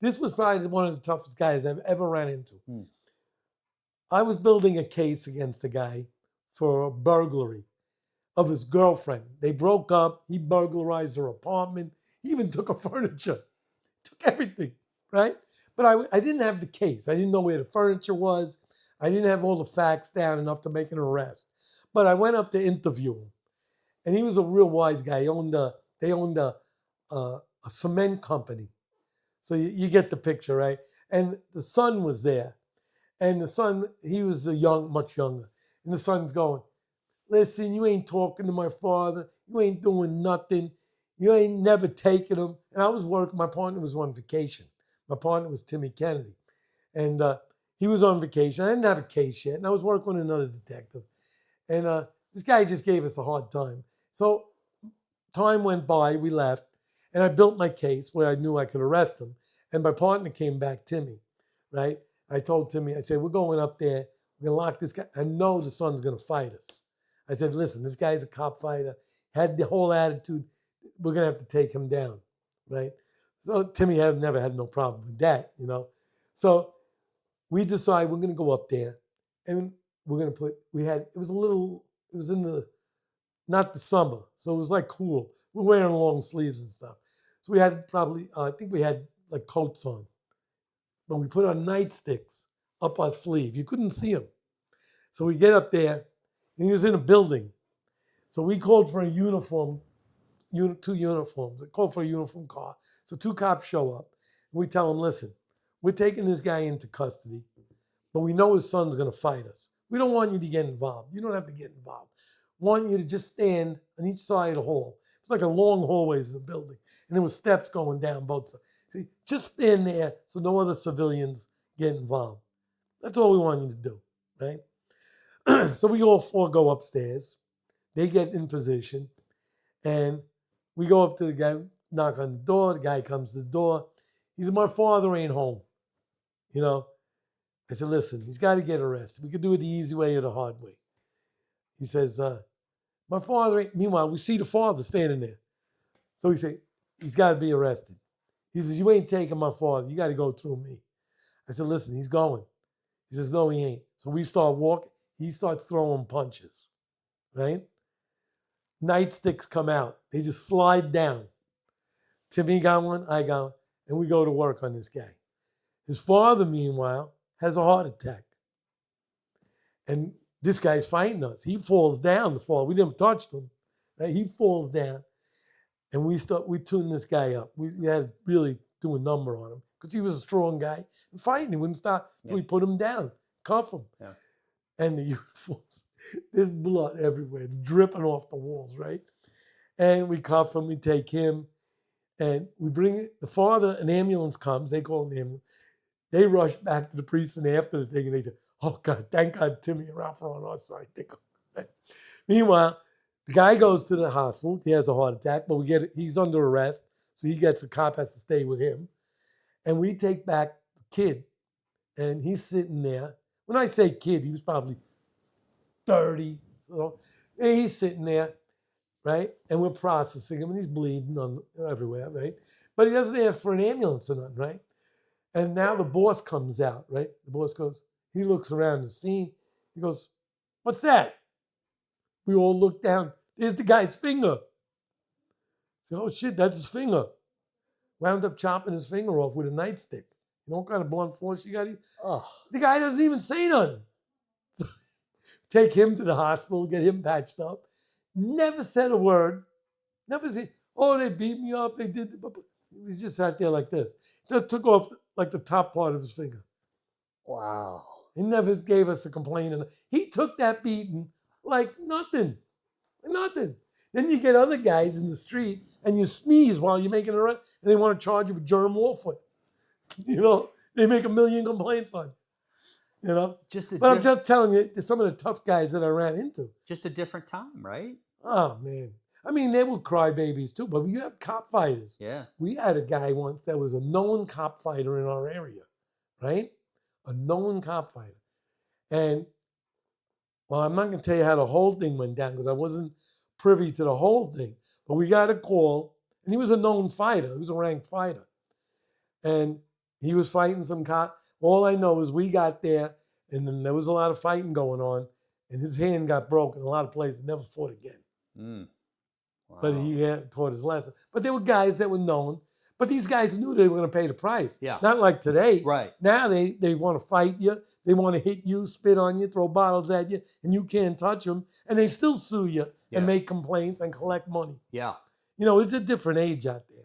This was probably one of the toughest guys I've ever ran into. Hmm. I was building a case against a guy for a burglary of his girlfriend. They broke up. He burglarized her apartment. He even took her furniture, took everything, right? But I didn't have the case. I didn't know where the furniture was. I didn't have all the facts down enough to make an arrest. But I went up to interview him, and he was a real wise guy. They owned a cement company, so you get the picture, right? And the son was there, and the son, he was much younger, and the son's going, "Listen, you ain't talking to my father. You ain't doing nothing. You ain't never taking him." And I was working. My partner was on vacation. My partner was Timmy Kennedy, and he was on vacation. I didn't have a case yet, and I was working with another detective. And this guy just gave us a hard time. So time went by, we left, and I built my case where I knew I could arrest him. And my partner came back, Timmy, right? I told Timmy, I said, we're going up there, we're gonna lock this guy. I know the son's gonna fight us. I said, listen, this guy's a cop fighter, had the whole attitude, we're gonna have to take him down, right? So Timmy never had no problem with that, you know. So we decide we're gonna go up there and we're gonna it was in the not the summer, so it was like cool. We're wearing long sleeves and stuff. So we had probably, I think we had like coats on, but we put our nightsticks up our sleeve. You couldn't see them. So we get up there, and he was in a building. So we called for a uniform, two uniforms. I called for a uniform car. So two cops show up, and we tell them, listen, we're taking this guy into custody, but we know his son's going to fight us. We don't want you to get involved. You don't have to get involved. Want you to just stand on each side of the hall. It's like a long hallways in the building, and there were steps going down both sides. See, just stand there so no other civilians get involved. That's all we want you to do, right? So we all four go upstairs. They get in position, and we go up to the guy, knock on the door. The guy comes to the door. He said, "My father ain't home." You know, I said, "Listen, he's got to get arrested. We could do it the easy way or the hard way." He says, "My father ain't." Meanwhile, we see the father standing there. So he said, "He's got to be arrested." He says, "You ain't taking my father. You got to go through me." I said, "Listen, he's going." He says, "No, he ain't." So we start walking. He starts throwing punches, right? Nightsticks come out. They just slide down. Timmy got one, I got one, and we go to work on this guy. His father, meanwhile, has a heart attack. And this guy's fighting us. He falls down the fall. We didn't touch him. Right? He falls down. And we tuned this guy up. We had to really do a number on him because he was a strong guy. And fighting, he wouldn't stop until we put him down, cuff him. Yeah. And the uniforms, there's blood everywhere. It's dripping off the walls, right? And we cuff him, we take him, and we bring the father, an ambulance comes, they call an ambulance. They rush back to the precinct after the thing, and they say, "Oh God, thank God Timmy and Ralph are on our side." Meanwhile, the guy goes to the hospital. He has a heart attack, but he's under arrest, so a cop has to stay with him. And we take back the kid, and he's sitting there. When I say kid, he was probably 30. So and he's sitting there, right? And we're processing him, and he's bleeding everywhere, right? But he doesn't ask for an ambulance or nothing, right? And now the boss comes out, right? The boss goes, he looks around the scene. He goes, "What's that?" We all look down. There's the guy's finger. I said, "Oh shit, that's his finger." Wound up chopping his finger off with a nightstick. You know what kind of blunt force you got? Oh, The guy doesn't even say nothing. So, take him to the hospital, get him patched up. Never said a word. Never said, "Oh, they beat me up. They did." He just sat there like this. Took off like the top part of his finger. wow. He never gave us a complaint. He took that beating like nothing. Nothing. Then you get other guys in the street and you sneeze while you're making an arrest and they want to charge you with germ warfare. You know, they make a million complaints on you. You know? But I'm just telling you, some of the tough guys that I ran into. Just a different time, right? Oh, man. I mean, they were crybabies too, but you have cop fighters. Yeah. We had a guy once that was a known cop fighter in our area, right? A known cop fighter. And, well, I'm not going to tell you how the whole thing went down because I wasn't privy to the whole thing. But we got a call, and he was a known fighter. He was a ranked fighter. And He was fighting some cop. All I know is we got there, and then there was a lot of fighting going on, and his hand got broken. A lot of places never fought again. Mm. Wow. But he hadn't taught his lesson. But there were guys that were known. But these guys knew they were going to pay the price. Yeah. Not like today. Right. Now they want to fight you. They want to hit you, spit on you, throw bottles at you, and you can't touch them. And they still sue you Yeah. and make complaints and collect money. Yeah. You know, it's a different age out there.